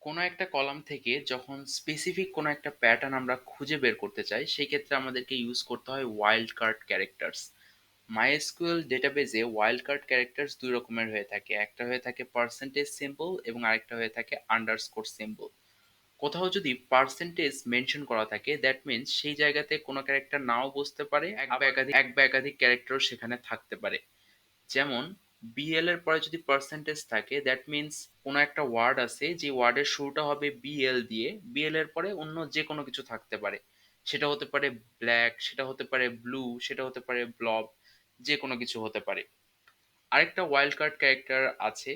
কোনো একটা কলাম থেকে যখন স্পেসিফিক কোনো একটা প্যাটার্ন আমরা খুঁজে বের করতে চাই, সেই ক্ষেত্রে আমাদেরকে ইউজ করতে হয় ওয়াইল্ড কার্ড ক্যারেক্টার্স। মাইএসকিউএল ডেটাবেজে ওয়াইল্ড কার্ড ক্যারেক্টার্স দুই রকমের হয়ে থাকে। একটা হয়ে থাকে পার্সেন্টেজ সিম্বল এবং আরেকটা হয়ে থাকে আন্ডারস্কোর সিম্বল। কোথাও যদি পার্সেন্টেজ মেনশন করা থাকে, দ্যাট মিন্স সেই জায়গাতে কোনো ক্যারেক্টার নাও বসতে পারে, এক বা একাধিক ক্যারেক্টারও সেখানে থাকতে পারে। যেমন বিএল এর পরে যদি পার্সেন্টেজ থাকে, দ্যাট মিন্স কোনো একটা ওয়ার্ড আছে যে ওয়ার্ডের শুরুটা হবে বিএল দিয়ে, বিএল এর পরে অন্য যে কোনো কিছু থাকতে পারে। সেটা হতে পারে ব্ল্যাক, সেটা হতে পারে ব্লু, সেটা হতে পারে ব্লব, যে কোনো কিছু হতে পারে। আরেকটা ওয়াইল্ড কার্ড ক্যারেক্টার আছে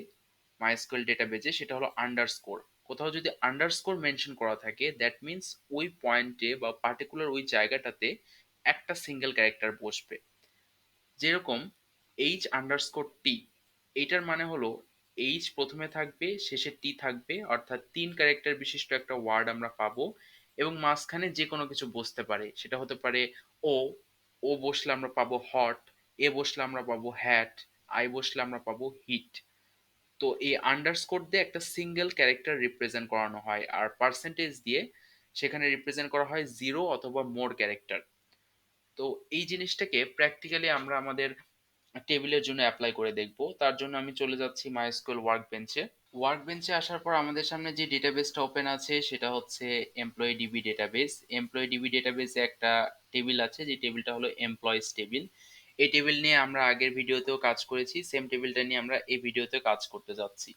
মাইস্কুয়েল ডেটাবেজে, সেটা হলো আন্ডারস্কোর। কোথাও যদি আন্ডারস্কোর মেনশন করা থাকে, দ্যাট মিন্স ওই পয়েন্টে বা পার্টিকুলার ওই জায়গাটাতে একটা সিঙ্গেল ক্যারেক্টার বসবে। যেরকম H_T, এইটার মানে হলো এইচ প্রথমে থাকবে, শেষে টি থাকবে, অর্থাৎ 3 ক্যারেক্টার বিশিষ্ট একটা ওয়ার্ড আমরা পাবো। এবং মাঝখানে যে কোনো কিছু বসতে পারে, সেটা হতে পারে ও, ও বসলে আমরা পাবো হট, এ বসলে আমরা পাবো হ্যাট, আই বসলে আমরা পাবো হিট। তো এই আন্ডারস্কোর দিয়ে একটা সিঙ্গেল ক্যারেক্টার রিপ্রেজেন্ট করানো হয়, আর পার্সেন্টেজ দিয়ে সেখানে রিপ্রেজেন্ট করা হয় জিরো অথবা মোর ক্যারেক্টার। তো এই জিনিসটাকে প্র্যাকটিক্যালি আমরা আমাদের টেবিলের জন্য অ্যাপ্লাই করে দেখব। তার জন্য আমি চলে যাচ্ছি মাইস্কুয়েল ওয়ার্কবেঞ্চে। ওয়ার্কবেঞ্চে আসার পর আমাদের সামনে যে ডেটাবেসটা ওপেন আছে সেটা হচ্ছে employee DB database. Employee DB ডেটাবেসে একটা টেবিল আছে, যে টেবিলটা হলো এমপ্লয়িজ টেবিল। এই টেবিল নিয়ে আমরা আগের ভিডিওতেও কাজ করেছি, সেম টেবিলটা নিয়ে আমরা এই ভিডিওতে কাজ করতে যাচ্ছি।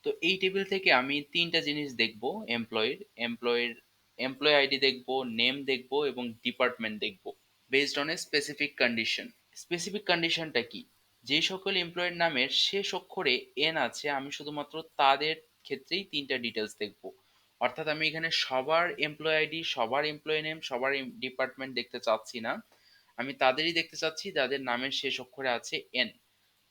তো এই টেবিল থেকে আমি 3টা জিনিস দেখব। এমপ্লয়ের এমপ্লয় আইডি দেখব, নেম দেখব এবং ডিপার্টমেন্ট দেখব, based on a specific condition. Specific কন্ডিশনটা কি? যে সকল এমপ্লয়ের নামের শেষ অক্ষরে এন আছে, আমি শুধুমাত্র তাদের ক্ষেত্রেই 3টা ডিটেলস দেখব। অর্থাৎ আমি এখানে সবার এমপ্লয় আইডি, সবার এমপ্লয় নেম, সবার ডিপার্টমেন্ট দেখতে চাচ্ছি না। আমি তাদেরই দেখতে চাচ্ছি যাদের নামের শেষ অক্ষরে আছে এন।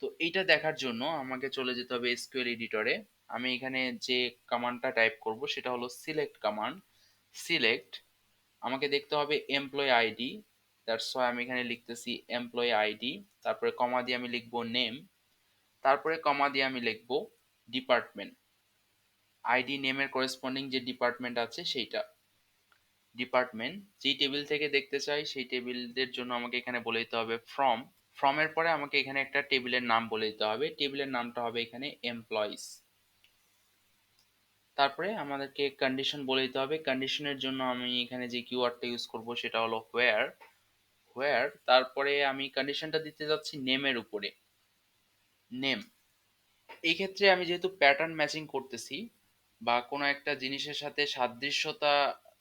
তো এইটা দেখার জন্য আমাকে চলে যেতে হবে এসকিউএল এডিটরে। আমি এখানে যে কমান্ডটা টাইপ করব সেটা হলো সিলেক্ট কমান্ড। সিলেক্ট, আমাকে দেখতে হবে এমপ্লয় আইডি, দ্যাটস ওয়াই আমি এখানে লিখতেছি এমপ্লয় আইডি। তারপরে কমা দিয়ে আমি লিখবো নেম, তারপরে কমা দিয়ে আমি লিখবো ডিপার্টমেন্ট। আইডি নেমের করেসপন্ডিং যে ডিপার্টমেন্ট আছে সেইটা। ডিপার্টমেন্ট যেই টেবিল থেকে দেখতে চাই সেই টেবিলদের জন্য আমাকে এখানে বলে দিতে হবে ফ্রম। ফ্রমের পরে আমাকে এখানে একটা টেবিলের নাম বলে দিতে হবে, টেবিলের নামটা হবে এখানে এমপ্লয়িজ। তারপরে আমাদেরকে কন্ডিশন বলে দিতে হবে। কন্ডিশনের জন্য আমি এখানে যে কিওয়ার্ডটা ইউজ করব সেটা হলো হোয়ার। হোয়ার, তারপরে আমি কন্ডিশনটা দিতে যাচ্ছি নেমের উপরে, নেম। এই ক্ষেত্রে আমি যেহেতু প্যাটার্ন ম্যাচিং করতেছি বা কোনো একটা জিনিসের সাথে সাদৃশ্যতা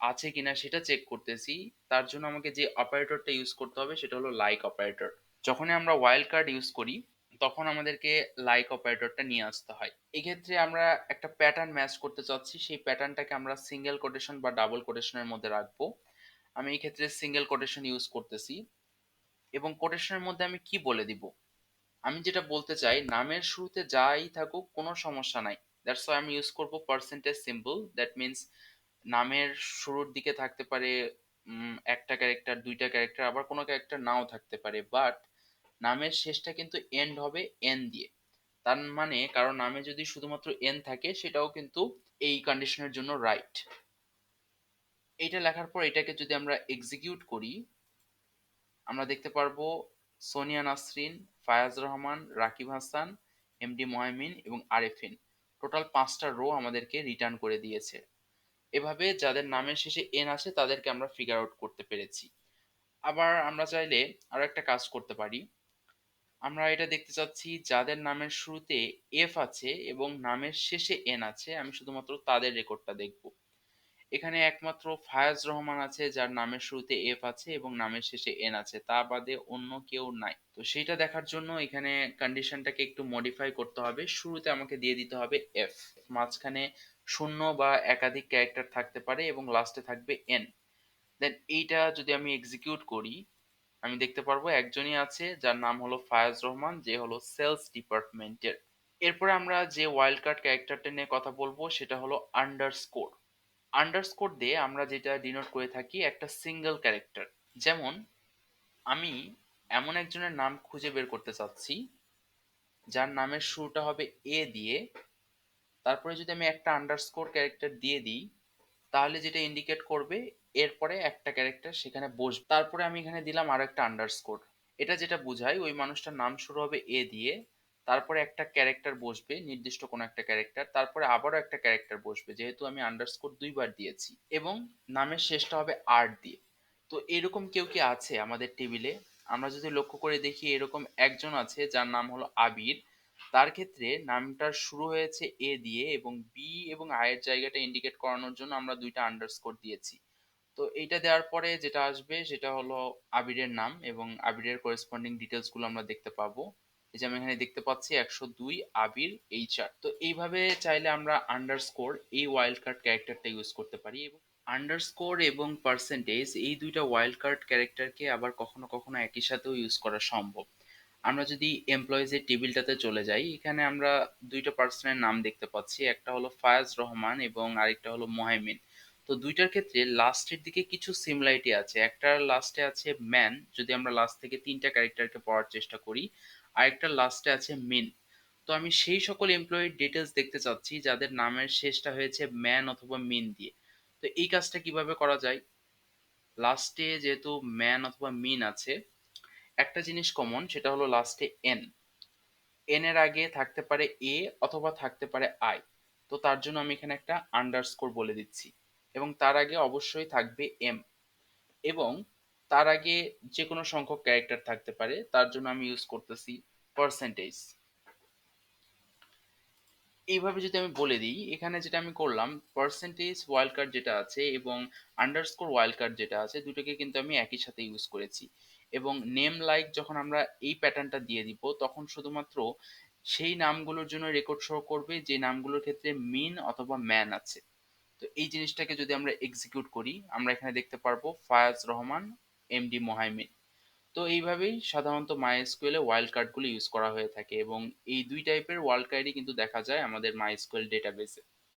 আছে কিনা সেটা চেক করতেছি, তার জন্য আমাকে যে অপারেটরটা ইউজ করতে হবে সেটা হলো লাইক অপারেটর। যখনই আমরা ওয়াইল্ড কার্ড ইউজ করি তখন আমাদেরকে লাইক অপারেটরটা নিয়ে আসতে হয়। এক্ষেত্রে আমরা একটা প্যাটার্ন ম্যাচ করতে চাচ্ছি, সেই প্যাটার্নটাকে আমরা সিঙ্গেল কোটেশন বা ডাবল কোটেশনের মধ্যে রাখবো। আমি এই ক্ষেত্রে সিঙ্গেল কোটেশন ইউজ করতেছি। এবং কোটেশনের মধ্যে আমি কি বলে দিব? আমি যেটা বলতে চাই, নামের শুরুতে যাই থাকুক কোনো সমস্যা নাই। দ্যাটস ওয়াই আমি ইউজ করব পার্সেন্টেজ সিম্বল। দ্যাট মিন্স নামের শুরুর দিকে থাকতে পারে একটা ক্যারেক্টার, 2টা ক্যারেক্টার, আবার কোনো ক্যারেক্টার নাও থাকতে পারে, বাট নামের শেষটা কিন্তু এন্ড হবে এন দিয়ে। তার মানে কারো নামে যদি শুধুমাত্র এন থাকে সেটাও কিন্তু এই কন্ডিশনের জন্য রাইট। এইটা লেখার পর এটাকে যদি আমরা এক্সিকিউট করি, আমরা দেখতে পারবো সোনিয়া নাসরিন, ফায়াজ রহমান, রাকিব হাসান, এমডি ময়মিন এবং আরেফিন, টোটাল 5টা রো আমাদেরকে রিটার্ন করে দিয়েছে। এভাবে যাদের নামের শেষে এন আছে তাদেরকে আমরা ফিগার আউট করতে পেরেছি। আবার আমরা চাইলে আরো একটা কাজ করতে পারি। আমরা এটা দেখতে চাচ্ছি যাদের নামের শুরুতে এফ আছে এবং নামের শেষে এন আছে, আমি শুধুমাত্র তাদের রেকর্ডটা দেখব। এখানে একমাত্র ফায়াজ রহমান আছে যার নামের শুরুতে এফ আছে এবং নামের শেষে এন আছে, তা বাদে অন্য কেউ নাই। তো সেইটা দেখার জন্য এখানে কন্ডিশনটাকে একটু মডিফাই করতে হবে। শুরুতে আমাকে দিয়ে দিতে হবে এফ, মাঝখানে শূন্য বা একাধিক ক্যারেক্টার থাকতে পারে এবং লাস্টে থাকবে এন। দেন এইটা যদি আমি এক্সিকিউট করি, আমি দেখতে পারবো একজনই আছে যার নাম হলো ফায়াজ রহমান, যে হলো সেলস ডিপার্টমেন্টের। এরপরে আমরা যে ওয়াইল্ড কার্ড ক্যারেক্টারটা নিয়ে কথা বলবো সেটা হলো আন্ডারস্কোর। আন্ডারস্কোর দিয়ে আমরা যেটা ডিনোট করে থাকি একটা সিঙ্গেল ক্যারেক্টার। যেমন আমি এমন একজনের নাম খুঁজে বের করতে চাচ্ছি যার নামের শুরুটা হবে এ দিয়ে তারপরে যদি আমি একটা আন্ডারস্কোর ক্যারেক্টার দিয়ে দিই, তাহলে যেটা ইন্ডিকেট করবে এরপরে একটা ক্যারেক্টার সেখানে বসবে। তারপরে আমি এখানে দিলাম আরেকটা আন্ডারস্কোর। এটা যেটা বোঝায় ওই মানুষটার নাম শুরু হবে এ দিয়ে, তারপরে একটা ক্যারেক্টার বসবে, নির্দিষ্ট কোনো একটা ক্যারেক্টার, তারপরে আবারও একটা ক্যারেক্টার বসবে যেহেতু আমি আন্ডারস্কোর ২ বার দিয়েছি, এবং নামের শেষটা হবে আর দিয়ে। তো এরকম কেউ কি আছে আমাদের টেবিলে? আমরা যদি লক্ষ্য করে দেখি এরকম একজন আছে যার নাম হলো আবির। তার ক্ষেত্রে নামটার শুরু হয়েছে এ দিয়ে এবং বি এবং আয়ের জায়গাটা ইন্ডিকেট করানোর জন্য আমরা ২ টা আন্ডারস্কোর দিয়েছি। তো এইটা দেওয়ার পরে যেটা আসবে সেটা হলো আবিরের নাম, এবং আবিরের করেসপন্ডিং ডিটেলস গুলো আমরা দেখতে পাবো। এই যে আমি এখানে দেখতে পাচ্ছি ১০২ আবির এইচআর। তো এইভাবে চাইলে আমরা আন্ডারস্কোর এই ওয়াইল্ড কার্ড ক্যারেক্টারটা ইউজ করতে পারি। এবং আন্ডারস্কোর এবং পার্সেন্টেজ এই ২ টা ওয়াইল্ড কার্ড ক্যারেক্টারকে আবার কখনো কখনো একই সাথেও ইউজ করা সম্ভব। আমরা যদি এমপ্লয়িজ এর টেবিলটাতে চলে যাই, এখানে আমরা ২ টা পার্সনের নাম দেখতে পাচ্ছি। একটা হলো ফায়াজ রহমান এবং আরেকটা হলো মোহাইমিন। তো ২ টার ক্ষেত্রে লাস্টের দিকে কিছু সিমিলারিটি আছে। একটার লাস্টে আছে ম্যান, যদি আমরা লাস্ট থেকে ৩ টা ক্যারেক্টারকে পড়ার চেষ্টা করি। আরেকটার লাস্টে আছে মিন। তো আমি সেই সকল এমপ্লয়ির ডিটেলস দেখতে চাচ্ছি যাদের নামের শেষটা হয়েছে ম্যান অথবা মিন দিয়ে। তো এই কাজটা কিভাবে করা যায়? লাস্টে যেহেতু ম্যান অথবা মিন আছে, একটা জিনিস কমন, সেটা হলো লাস্টে এন। এন এর আগে থাকতে পারে এ অথবা থাকতে পারে আই। তো তার জন্য আমি এখানে একটা আন্ডারস্কোর বলে দিচ্ছি, এবং তার আগে অবশ্যই থাকবে এম, এবং তার আগে যে কোনো সংখ্যক ক্যারেক্টার থাকতে পারে, তার জন্য আমি ইউজ করতেছি পার্সেন্টেজ। এইভাবে যদি আমি বলে দিই, এখানে যেটা আমি করলাম, পার্সেন্টেজ ওয়াইল্ড কার্ড যেটা আছে এবং আন্ডারস্কোর ওয়াইল্ড কার্ড যেটা আছে, দুটোকে কিন্তু আমি একই সাথে ইউজ করেছি। এবং নেম লাইক যখন আমরা এই প্যাটার্নটা দিয়ে দিব, তখন শুধুমাত্র সেই নামগুলোর জন্য রেকর্ড শো করবে যে নামগুলোর ক্ষেত্রে মিন অথবা ম্যান আছে। তো এই জিনিসটাকে যদি আমরা এক্সিকিউট করি, আমরা এখানে দেখতে পারবো ফায়াজ রহমান, এমডি মোহাইমিন। তো এইভাবেই সাধারণত মাইএসকিউএল এ ওয়াইল্ড কার্ডগুলো ইউজ করা হয়ে থাকে, এবং এই ২ টাইপের ওয়াইল্ড কার্ডই কিন্তু দেখা যায় আমাদের মাইএসকিউএল ডেটাবেসে।